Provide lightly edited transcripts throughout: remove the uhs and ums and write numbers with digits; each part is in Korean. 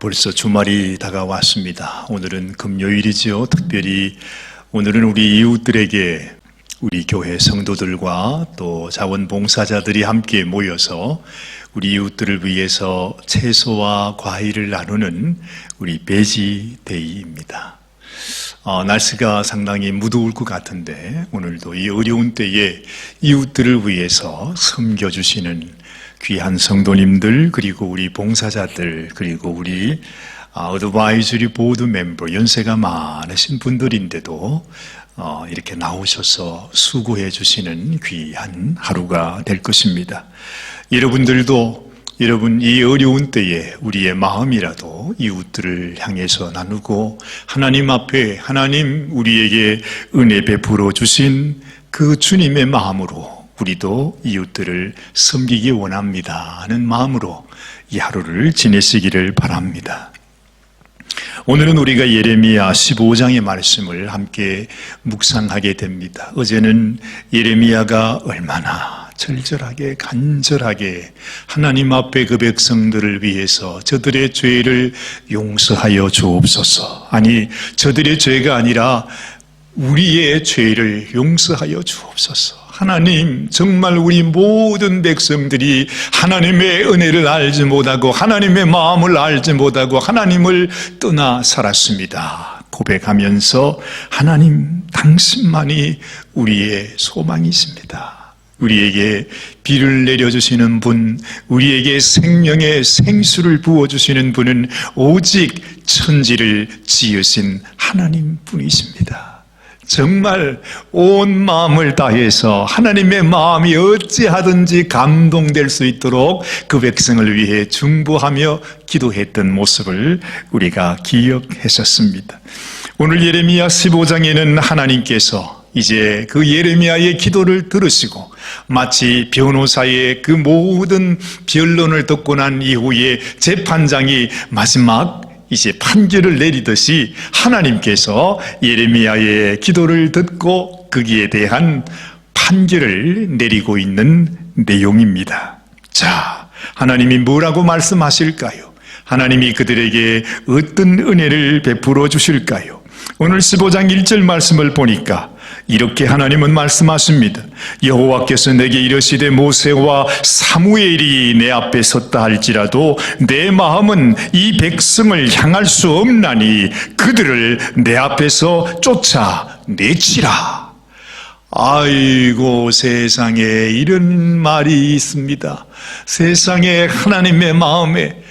벌써 주말이 다가왔습니다. 오늘은 금요일이지요. 특별히 오늘은 우리 이웃들에게 우리 교회 성도들과 또 자원봉사자들이 함께 모여서 우리 이웃들을 위해서 채소와 과일을 나누는 우리 베지데이입니다. 날씨가 상당히 무더울 것 같은데 오늘도 이 어려운 때에 이웃들을 위해서 섬겨주시는 귀한 성도님들, 그리고 우리 봉사자들, 그리고 우리 어드바이저리 보드 멤버, 연세가 많으신 분들인데도 이렇게 나오셔서 수고해 주시는 귀한 하루가 될 것입니다. 여러분들도 여러분 이 어려운 때에 우리의 마음이라도 이웃들을 향해서 나누고 하나님 앞에 하나님 우리에게 은혜 베풀어 주신 그 주님의 마음으로 우리도 이웃들을 섬기기 원합니다 하는 마음으로 이 하루를 지내시기를 바랍니다. 오늘은 우리가 예레미야 15장의 말씀을 함께 묵상하게 됩니다. 어제는 예레미야가 얼마나 절절하게 간절하게 하나님 앞에 그 백성들을 위해서 저들의 죄를 용서하여 주옵소서, 아니 저들의 죄가 아니라 우리의 죄를 용서하여 주옵소서. 하나님, 정말 우리 모든 백성들이 하나님의 은혜를 알지 못하고 하나님의 마음을 알지 못하고 하나님을 떠나 살았습니다. 고백하면서 하나님, 당신만이 우리의 소망이십니다. 우리에게 비를 내려주시는 분, 우리에게 생명의 생수를 부어주시는 분은 오직 천지를 지으신 하나님 뿐이십니다. 정말 온 마음을 다해서 하나님의 마음이 어찌하든지 감동될 수 있도록 그 백성을 위해 중보하며 기도했던 모습을 우리가 기억했었습니다. 오늘 예레미야 15장에는 하나님께서 이제 그 예레미야의 기도를 들으시고 마치 변호사의 그 모든 변론을 듣고 난 이후에 재판장이 마지막 이제 판결을 내리듯이 하나님께서 예레미야의 기도를 듣고 거기에 대한 판결을 내리고 있는 내용입니다. 자, 하나님이 뭐라고 말씀하실까요? 하나님이 그들에게 어떤 은혜를 베풀어 주실까요? 오늘 15장 1절 말씀을 보니까 이렇게 하나님은 말씀하십니다. 여호와께서 내게 이르시되 모세와 사무엘이 내 앞에 섰다 할지라도 내 마음은 이 백성을 향할 수 없나니 그들을 내 앞에서 쫓아내치라. 아이고, 세상에 이런 말이 있습니다. 세상에 하나님의 마음에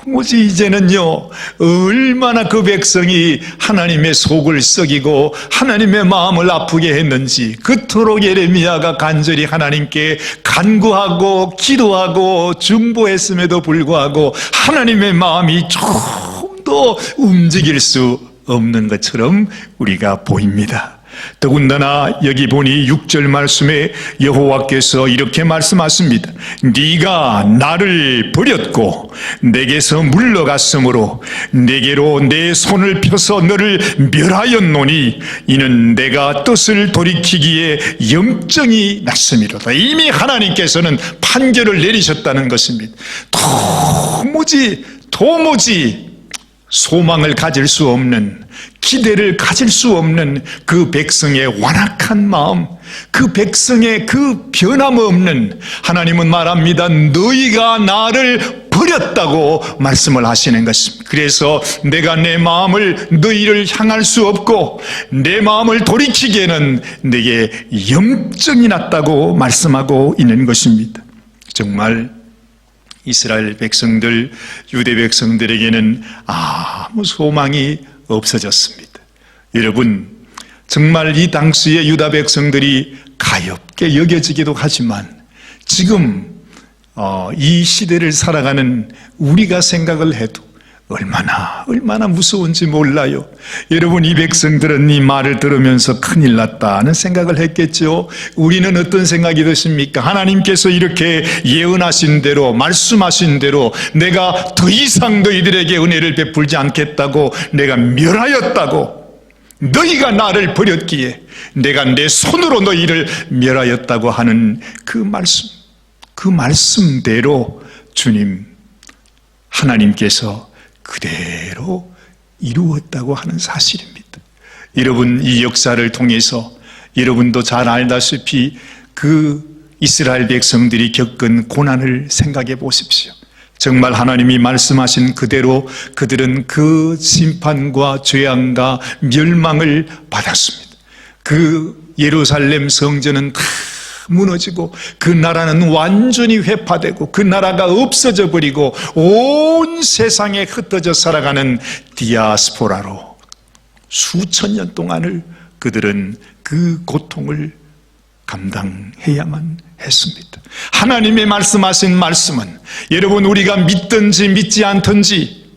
도무지 이제는요, 얼마나 그 백성이 하나님의 속을 썩이고 하나님의 마음을 아프게 했는지 그토록 예레미야가 간절히 하나님께 간구하고 기도하고 중보했음에도 불구하고 하나님의 마음이 조금도 움직일 수 없는 것처럼 우리가 보입니다. 더군다나 여기 보니 6절 말씀에 여호와께서 이렇게 말씀하십니다. 네가 나를 버렸고 내게서 물러갔으므로 내게로 내 손을 펴서 너를 멸하였노니 이는 내가 뜻을 돌이키기에 염증이 났음이로다. 이미 하나님께서는 판결을 내리셨다는 것입니다. 도무지 소망을 가질 수 없는, 기대를 가질 수 없는 그 백성의 완악한 마음, 그 백성의 그 변함없는, 하나님은 말합니다. 너희가 나를 버렸다고 말씀을 하시는 것입니다. 그래서 내가 내 마음을 너희를 향할 수 없고 내 마음을 돌이키기에는 내게 염증이 났다고 말씀하고 있는 것입니다. 정말 이스라엘 백성들, 유대 백성들에게는 아무 소망이 없어졌습니다. 여러분, 정말 이 당시의 유다 백성들이 가엾게 여겨지기도 하지만 지금 이 시대를 살아가는 우리가 생각을 해도 얼마나 무서운지 몰라요. 여러분, 이 백성들은 이 말을 들으면서 큰일 났다는 생각을 했겠죠. 우리는 어떤 생각이 드십니까? 하나님께서 이렇게 예언하신 대로, 말씀하신 대로 내가 더 이상 너희들에게 은혜를 베풀지 않겠다고, 내가 멸하였다고, 너희가 나를 버렸기에 내가 내 손으로 너희를 멸하였다고 하는 그 말씀대로 주님 하나님께서 그대로 이루었다고 하는 사실입니다. 여러분, 이 역사를 통해서 여러분도 잘 알다시피 그 이스라엘 백성들이 겪은 고난을 생각해 보십시오. 정말 하나님이 말씀하신 그대로 그들은 그 심판과 재앙과 멸망을 받았습니다. 그 예루살렘 성전은 다 무너지고 그 나라는 완전히 회파되고 그 나라가 없어져 버리고 온 세상에 흩어져 살아가는 디아스포라로 수천 년 동안을 그들은 그 고통을 감당해야만 했습니다. 하나님의 말씀하신 말씀은 여러분, 우리가 믿든지 믿지 않든지,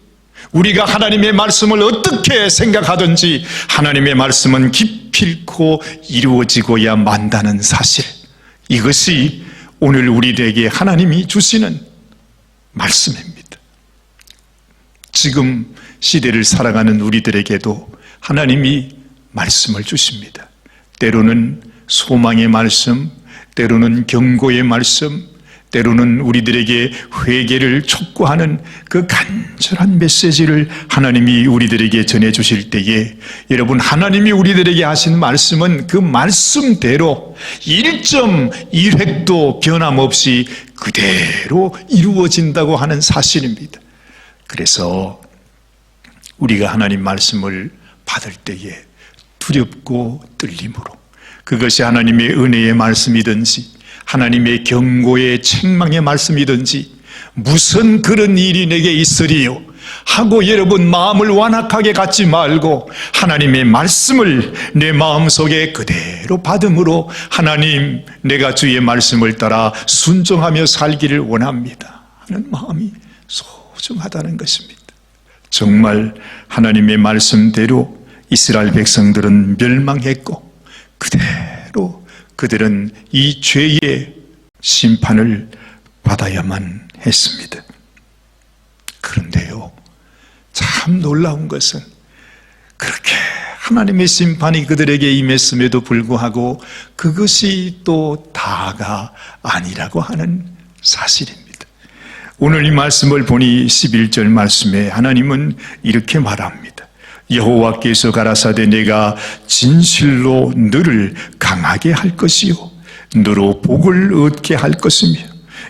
우리가 하나님의 말씀을 어떻게 생각하든지 하나님의 말씀은 기필코 이루어지고야 만다는 사실, 이것이 오늘 우리에게 하나님이 주시는 말씀입니다. 지금 시대를 살아가는 우리들에게도 하나님이 말씀을 주십니다. 때로는 소망의 말씀, 때로는 경고의 말씀, 때로는 우리들에게 회개를 촉구하는 그 간절한 메시지를 하나님이 우리들에게 전해주실 때에, 여러분, 하나님이 우리들에게 하신 말씀은 그 말씀대로 1.1획도 변함없이 그대로 이루어진다고 하는 사실입니다. 그래서 우리가 하나님 말씀을 받을 때에 두렵고 떨림으로, 그것이 하나님의 은혜의 말씀이든지 하나님의 경고의 책망의 말씀이든지 무슨 그런 일이 내게 있으리요 하고 여러분 마음을 완악하게 갖지 말고 하나님의 말씀을 내 마음속에 그대로 받음으로, 하나님, 내가 주의 말씀을 따라 순종하며 살기를 원합니다 하는 마음이 소중하다는 것입니다. 정말 하나님의 말씀대로 이스라엘 백성들은 멸망했고 그대로 그들은 이 죄의 심판을 받아야만 했습니다. 그런데요, 참 놀라운 것은 그렇게 하나님의 심판이 그들에게 임했음에도 불구하고 그것이 또 다가 아니라고 하는 사실입니다. 오늘 이 말씀을 보니 11절 말씀에 하나님은 이렇게 말합니다. 여호와께서 가라사대 내가 진실로 너를 강하게 할 것이요 너로 복을 얻게 할 것이며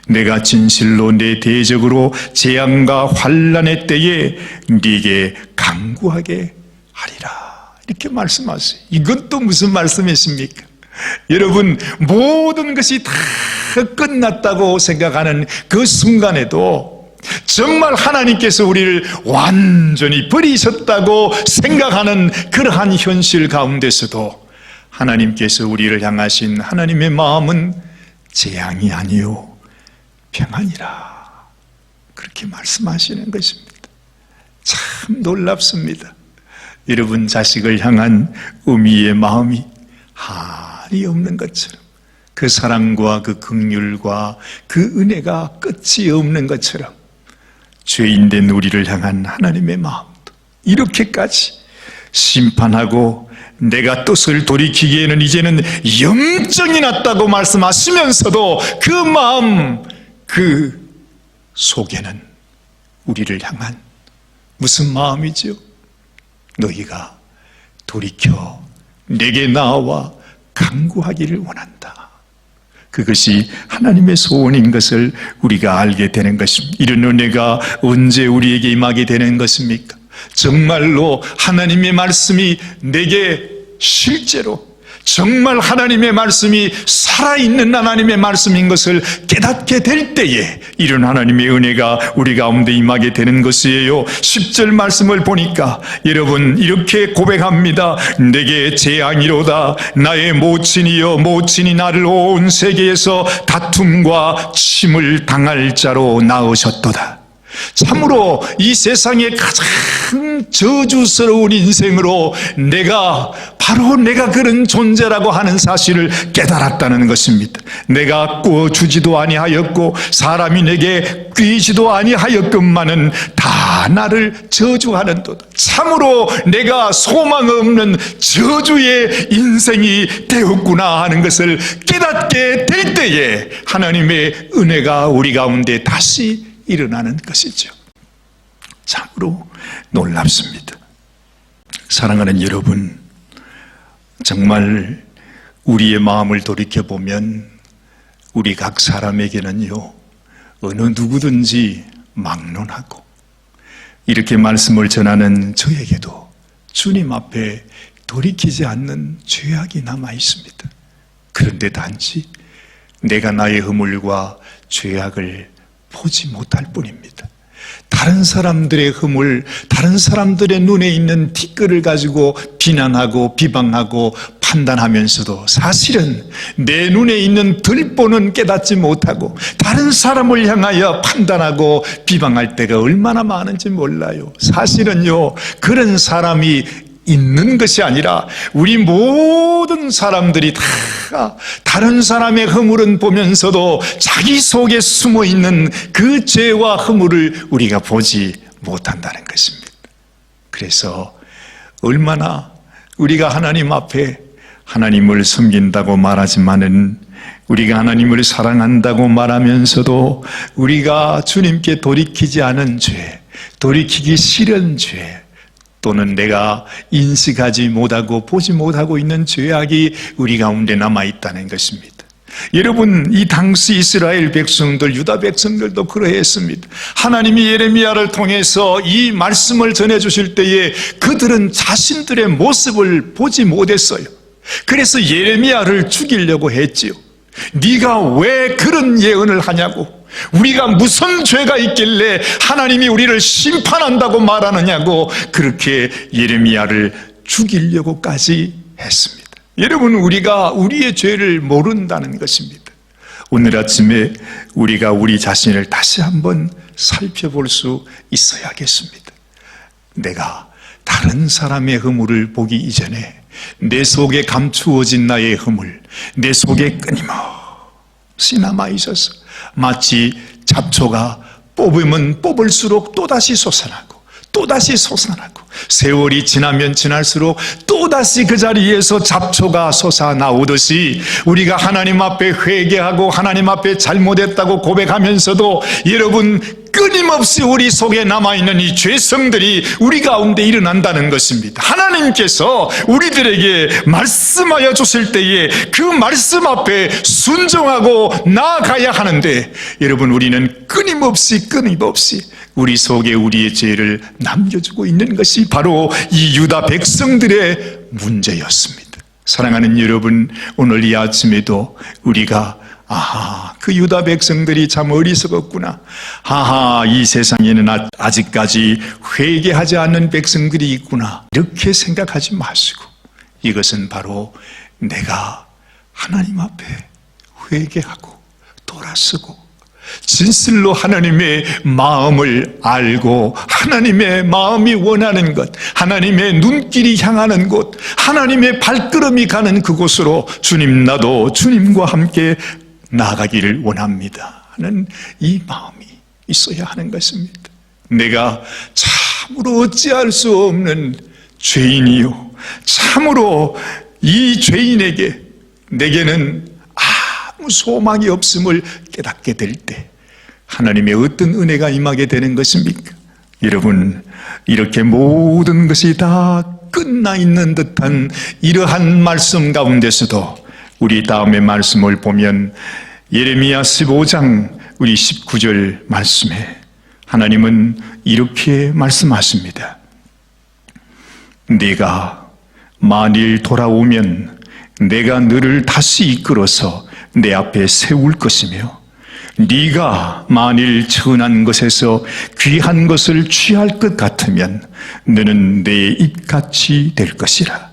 내가 진실로 내 대적으로 재앙과 환난의 때에 네게 강구하게 하리라, 이렇게 말씀하세요. 이것도 무슨 말씀이십니까? 여러분, 모든 것이 다 끝났다고 생각하는 그 순간에도 정말 하나님께서 우리를 완전히 버리셨다고 생각하는 그러한 현실 가운데서도 하나님께서 우리를 향하신 하나님의 마음은 재앙이 아니요 평안이라, 그렇게 말씀하시는 것입니다. 참 놀랍습니다. 여러분, 자식을 향한 어미의 마음이 한이 없는 것처럼, 그 사랑과 그 긍휼과 그 은혜가 끝이 없는 것처럼 죄인된 우리를 향한 하나님의 마음도 이렇게까지 심판하고 내가 뜻을 돌이키기에는 이제는 영정이 났다고 말씀하시면서도 그 마음, 그 속에는 우리를 향한 무슨 마음이죠? 너희가 돌이켜 내게 나와 간구하기를 원한다. 그것이 하나님의 소원인 것을 우리가 알게 되는 것입니다. 이런 은혜가 언제 우리에게 임하게 되는 것입니까? 정말로 하나님의 말씀이 내게 실제로 정말 하나님의 말씀이 살아있는 하나님의 말씀인 것을 깨닫게 될 때에 이런 하나님의 은혜가 우리 가운데 임하게 되는 것이에요. 10절 말씀을 보니까 여러분 이렇게 고백합니다. 내게 재앙이로다. 나의 모친이여 모친이 나를 온 세계에서 다툼과 침을 당할 자로 낳으셨도다. 참으로 이 세상의 가장 저주스러운 인생으로 바로 내가 그런 존재라고 하는 사실을 깨달았다는 것입니다. 내가 꾸어주지도 아니하였고 사람이 내게 뀌지도 아니하였건만은 다 나를 저주하는도다. 참으로 내가 소망 없는 저주의 인생이 되었구나 하는 것을 깨닫게 될 때에 하나님의 은혜가 우리 가운데 다시 일어나는 것이죠. 참으로 놀랍습니다. 사랑하는 여러분, 정말 우리의 마음을 돌이켜보면 우리 각 사람에게는요, 어느 누구든지 막론하고 이렇게 말씀을 전하는 저에게도 주님 앞에 돌이키지 않는 죄악이 남아 있습니다. 그런데 단지 내가 나의 허물과 죄악을 보지 못할 뿐입니다. 다른 사람들의 허물, 다른 사람들의 눈에 있는 티끌을 가지고 비난하고 비방하고 판단하면서도 사실은 내 눈에 있는 들보는 깨닫지 못하고 다른 사람을 향하여 판단하고 비방할 때가 얼마나 많은지 몰라요. 사실은요, 그런 사람이 있는 것이 아니라 우리 모든 사람들이 다 다른 사람의 허물은 보면서도 자기 속에 숨어있는 그 죄와 허물을 우리가 보지 못한다는 것입니다. 그래서 얼마나 우리가 하나님 앞에 하나님을 섬긴다고 말하지만은 우리가 하나님을 사랑한다고 말하면서도 우리가 주님께 돌이키지 않은 죄, 돌이키기 싫은 죄, 또는 내가 인식하지 못하고 보지 못하고 있는 죄악이 우리 가운데 남아있다는 것입니다. 여러분, 이 당시 이스라엘 백성들, 유다 백성들도 그러했습니다. 하나님이 예레미야를 통해서 이 말씀을 전해주실 때에 그들은 자신들의 모습을 보지 못했어요. 그래서 예레미야를 죽이려고 했지요. 네가 왜 그런 예언을 하냐고, 우리가 무슨 죄가 있길래 하나님이 우리를 심판한다고 말하느냐고 그렇게 예레미야를 죽이려고까지 했습니다. 여러분, 우리가 우리의 죄를 모른다는 것입니다. 오늘 아침에 우리가 우리 자신을 다시 한번 살펴볼 수 있어야겠습니다. 내가 다른 사람의 허물을 보기 이전에 내 속에 감추어진 나의 허물, 내 속에 끊임없이 남아있어서 마치 잡초가 뽑으면 뽑을수록 또다시 솟아나고 또다시 솟아나고 세월이 지나면 지날수록 또다시 그 자리에서 잡초가 솟아나오듯이 우리가 하나님 앞에 회개하고 하나님 앞에 잘못했다고 고백하면서도 여러분, 끊임없이 우리 속에 남아있는 이 죄성들이 우리 가운데 일어난다는 것입니다. 하나님께서 우리들에게 말씀하여 주실 때에 그 말씀 앞에 순종하고 나아가야 하는데, 여러분, 우리는 끊임없이 우리 속에 우리의 죄를 남겨주고 있는 것이 바로 이 유다 백성들의 문제였습니다. 사랑하는 여러분, 오늘 이 아침에도 우리가 그 유다 백성들이 참 어리석었구나. 이 세상에는 아직까지 회개하지 않는 백성들이 있구나. 이렇게 생각하지 마시고, 이것은 바로 내가 하나님 앞에 회개하고 돌아서고 진실로 하나님의 마음을 알고 하나님의 마음이 원하는 것, 하나님의 눈길이 향하는 곳, 하나님의 발걸음이 가는 그곳으로 주님, 나도 주님과 함께 나아가기를 원합니다 하는 이 마음이 있어야 하는 것입니다. 내가 참으로 어찌할 수 없는 죄인이요, 참으로 이 죄인에게 내게는 아무 소망이 없음을 깨닫게 될 때 하나님의 어떤 은혜가 임하게 되는 것입니까? 여러분, 이렇게 모든 것이 다 끝나 있는 듯한 이러한 말씀 가운데서도 우리 다음의 말씀을 보면 예레미야 15장 우리 19절 말씀에 하나님은 이렇게 말씀하십니다. 네가 만일 돌아오면 내가 너를 다시 이끌어서 내 앞에 세울 것이며, 네가 만일 천한 것에서 귀한 것을 취할 것 같으면 너는 내 입같이 될 것이라.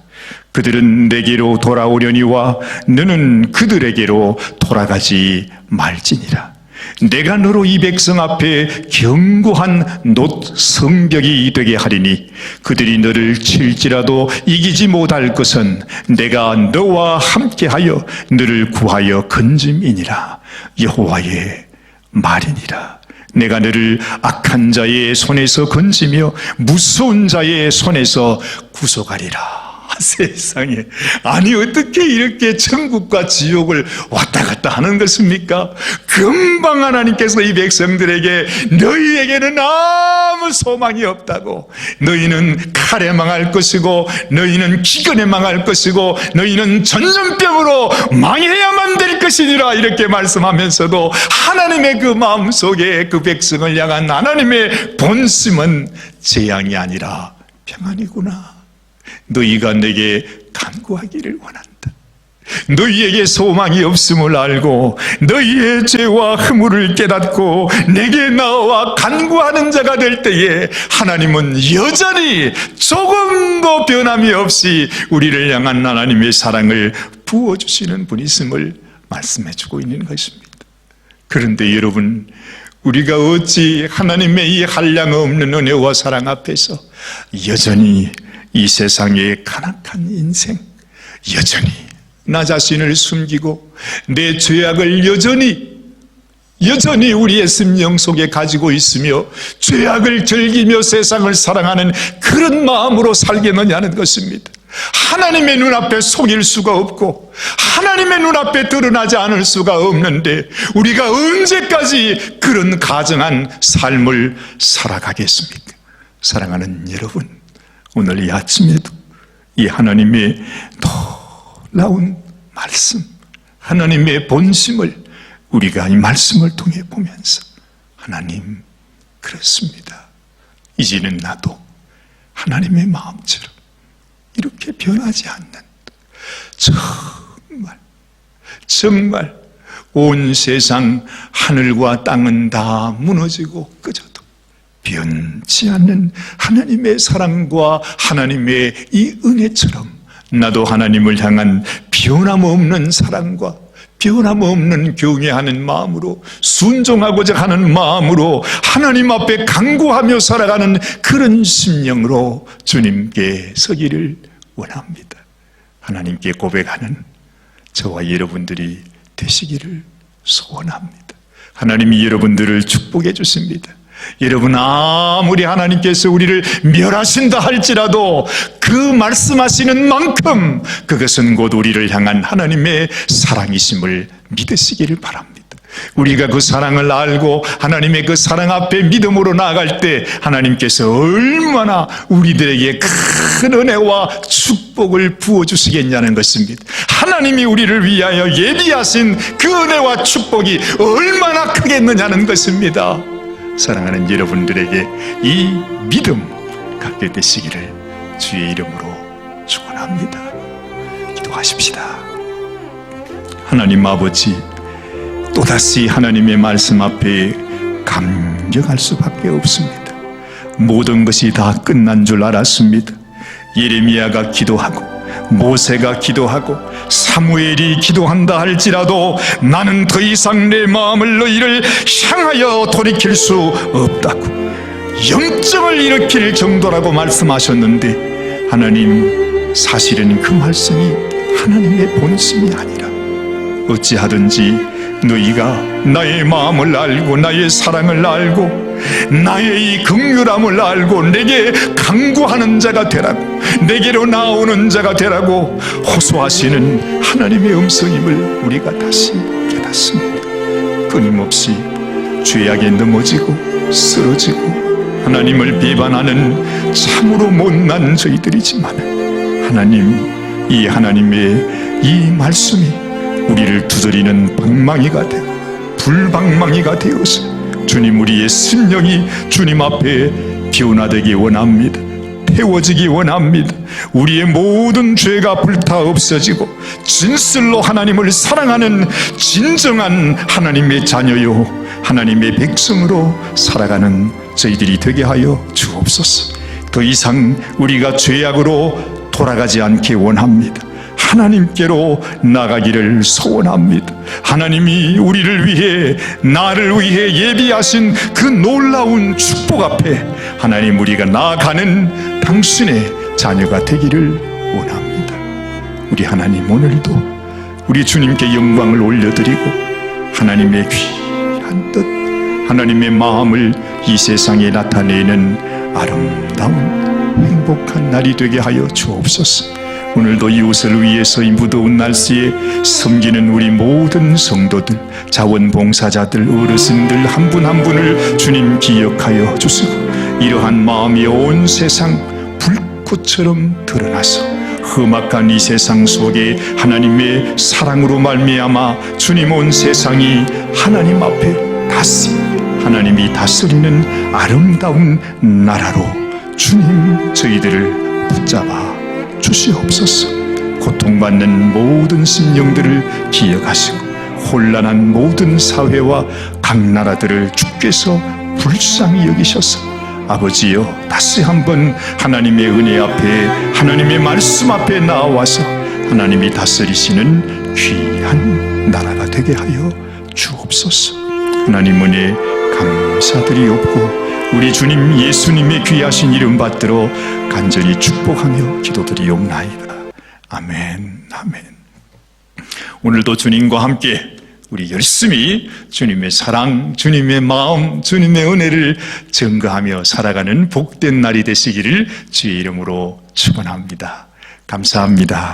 그들은 내게로 돌아오려니와 너는 그들에게로 돌아가지 말지니라. 내가 너로 이 백성 앞에 견고한 놋 성벽이 되게 하리니 그들이 너를 칠지라도 이기지 못할 것은 내가 너와 함께하여 너를 구하여 건짐이니라. 여호와의 말이니라. 내가 너를 악한 자의 손에서 건지며 무서운 자의 손에서 구속하리라 세상에, 아니 어떻게 이렇게 천국과 지옥을 왔다 갔다 하는 것입니까? 금방 하나님께서 이 백성들에게 너희에게는 아무 소망이 없다고, 너희는 칼에 망할 것이고 너희는 기근에 망할 것이고 너희는 전염병으로 망해야만 될 것이니라 이렇게 말씀하면서도 하나님의 그 마음속에 그 백성을 향한 하나님의 본심은 재앙이 아니라 평안이구나. 너희가 내게 간구하기를 원한다. 너희에게 소망이 없음을 알고 너희의 죄와 허물을 깨닫고 내게 나와 간구하는 자가 될 때에 하나님은 여전히 조금도 변함이 없이 우리를 향한 하나님의 사랑을 부어주시는 분이심을 말씀해주고 있는 것입니다. 그런데 여러분, 우리가 어찌 하나님의 이 한량없는 은혜와 사랑 앞에서 여전히 이 세상의 간악한 인생, 여전히 나 자신을 숨기고 내 죄악을 여전히 우리의 심령 속에 가지고 있으며 죄악을 즐기며 세상을 사랑하는 그런 마음으로 살겠느냐는 것입니다. 하나님의 눈앞에 속일 수가 없고 하나님의 눈앞에 드러나지 않을 수가 없는데 우리가 언제까지 그런 가정한 삶을 살아가겠습니까? 사랑하는 여러분, 오늘 이 아침에도 이 하나님의 놀라운 말씀, 하나님의 본심을 우리가 이 말씀을 통해 보면서 하나님, 그렇습니다. 이제는 나도 하나님의 마음처럼 이렇게 변하지 않는, 정말 온 세상 하늘과 땅은 다 무너지고 꺼져도 변치 않는 하나님의 사랑과 하나님의 이 은혜처럼 나도 하나님을 향한 변함없는 사랑과 변함없는 경외하는 마음으로, 순종하고자 하는 마음으로 하나님 앞에 간구하며 살아가는 그런 심령으로 주님께 서기를 원합니다. 하나님께 고백하는 저와 여러분들이 되시기를 소원합니다. 하나님이 여러분들을 축복해 주십니다. 여러분, 아무리 하나님께서 우리를 멸하신다 할지라도 그 말씀하시는 만큼 그것은 곧 우리를 향한 하나님의 사랑이심을 믿으시기를 바랍니다. 우리가 그 사랑을 알고 하나님의 그 사랑 앞에 믿음으로 나아갈 때 하나님께서 얼마나 우리들에게 큰 은혜와 축복을 부어주시겠냐는 것입니다. 하나님이 우리를 위하여 예비하신 그 은혜와 축복이 얼마나 크겠느냐는 것입니다. 사랑하는 여러분들에게 이 믿음 갖게 되시기를 주의 이름으로 축원합니다. 기도하십시다. 하나님 아버지, 또다시 하나님의 말씀 앞에 감격할 수밖에 없습니다. 모든 것이 다 끝난 줄 알았습니다. 예레미야가 기도하고 모세가 기도하고 사무엘이 기도한다 할지라도 나는 더 이상 내 마음을 너희를 향하여 돌이킬 수 없다고 영점을 일으킬 정도라고 말씀하셨는데, 하나님, 사실은 그 말씀이 하나님의 본심이 아니라 어찌하든지 너희가 나의 마음을 알고 나의 사랑을 알고 나의 이 긍휼함을 알고 내게 간구하는 자가 되라고, 내게로 나오는 자가 되라고 호소하시는 하나님의 음성임을 우리가 다시 깨닫습니다. 끊임없이 죄악에 넘어지고 쓰러지고 하나님을 비방하는 참으로 못난 저희들이지만, 하나님, 이 하나님의 이 말씀이 우리를 두드리는 방망이가 되고 불방망이가 되어서 주님, 우리의 심령이 주님 앞에 변화되기 원합니다. 태워지기 원합니다. 우리의 모든 죄가 불타 없어지고 진실로 하나님을 사랑하는 진정한 하나님의 자녀요 하나님의 백성으로 살아가는 저희들이 되게 하여 주옵소서. 더 이상 우리가 죄악으로 돌아가지 않게 원합니다. 하나님께로 나가기를 소원합니다. 하나님이 우리를 위해, 나를 위해 예비하신 그 놀라운 축복 앞에 하나님, 우리가 나아가는 당신의 자녀가 되기를 원합니다. 우리 하나님, 오늘도 우리 주님께 영광을 올려드리고 하나님의 귀한 뜻, 하나님의 마음을 이 세상에 나타내는 아름다운 행복한 날이 되게 하여 주옵소서. 오늘도 이웃을 위해서 이 무더운 날씨에 섬기는 우리 모든 성도들, 자원봉사자들, 어르신들 한 분 한 분을 주님 기억하여 주시고, 이러한 마음이 온 세상 불꽃처럼 드러나서 험악한 이 세상 속에 하나님의 사랑으로 말미암아 주님 온 세상이 하나님 앞에 하나님이 다스리는 아름다운 나라로 주님 저희들을 붙잡아 주시옵소서. 고통받는 모든 심령들을 기억하시고 혼란한 모든 사회와 각 나라들을 주께서 불쌍히 여기셔서 아버지여 다시 한번 하나님의 은혜 앞에, 하나님의 말씀 앞에 나와서 하나님이 다스리시는 귀한 나라가 되게 하여 주옵소서. 하나님 은혜 감사드리옵고 우리 주님 예수님의 귀하신 이름 받들어 간절히 축복하며 기도드리옵나이다. 아멘, 아멘. 오늘도 주님과 함께 우리 열심히 주님의 사랑, 주님의 마음, 주님의 은혜를 증거하며 살아가는 복된 날이 되시기를 주의 이름으로 축원합니다. 감사합니다.